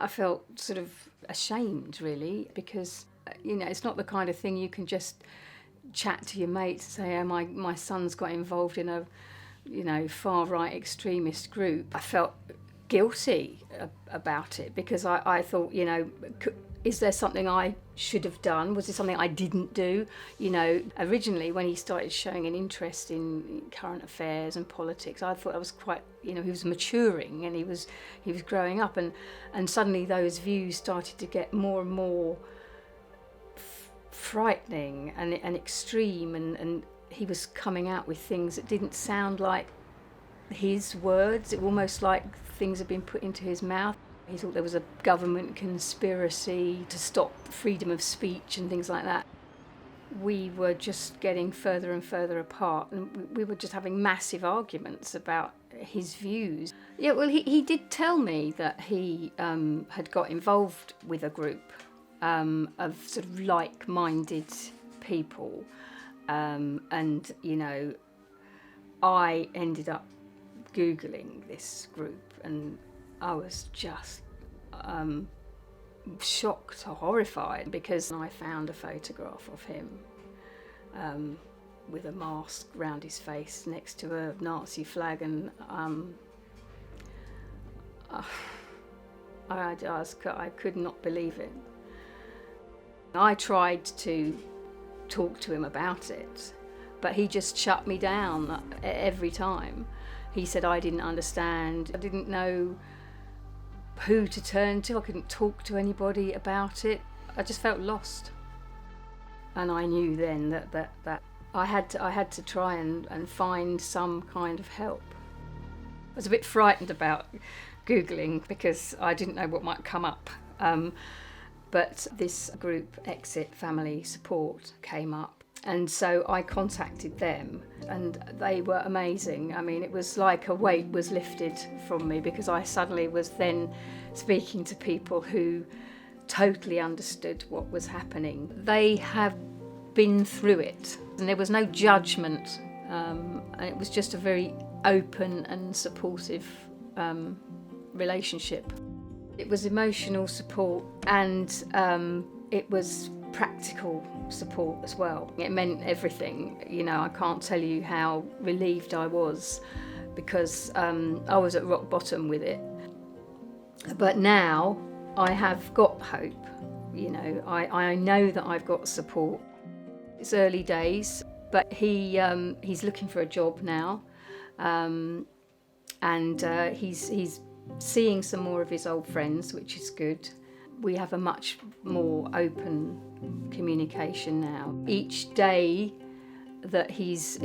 I felt sort of ashamed, really, because, it's not the kind of thing you can just chat to your mates and say, oh, my son's got involved in a, far-right extremist group. I felt guilty about it because I thought, is there something I should have done? Was there something I didn't do? Originally when he started showing an interest in current affairs and politics, I thought that was quite, he was maturing and he was growing up, and suddenly those views started to get more and more frightening and extreme, and he was coming out with things that didn't sound like his words. It was almost like things had been put into his mouth. He thought there was a government conspiracy to stop freedom of speech and things like that. We were just getting further and further apart, and we were just having massive arguments about his views. Yeah, well, he did tell me that he had got involved with a group of sort of like-minded people, and I ended up Googling this group, and I was just shocked or horrified because I found a photograph of him with a mask round his face next to a Nazi flag, and I could not believe it. I tried to talk to him about it, but he just shut me down every time. He said I didn't understand, I didn't know who to turn to, I couldn't talk to anybody about it. I just felt lost. And I knew then that I had to try and find some kind of help. I was a bit frightened about Googling because I didn't know what might come up. But this group, Exit Family Support, came up. And so I contacted them, and they were amazing. I mean, it was like a weight was lifted from me because I suddenly was then speaking to people who totally understood what was happening. They have been through it, and there was no judgment, and it was just a very open and supportive relationship. It was emotional support, and it was practical support as well. It meant everything. I can't tell you how relieved I was because I was at rock bottom with it. But now I have got hope. I know that I've got support. It's early days, but he's looking for a job now, and he's seeing some more of his old friends, which is good. We have a much more open communication now. Each day that he's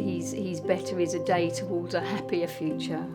better is a day towards a happier future.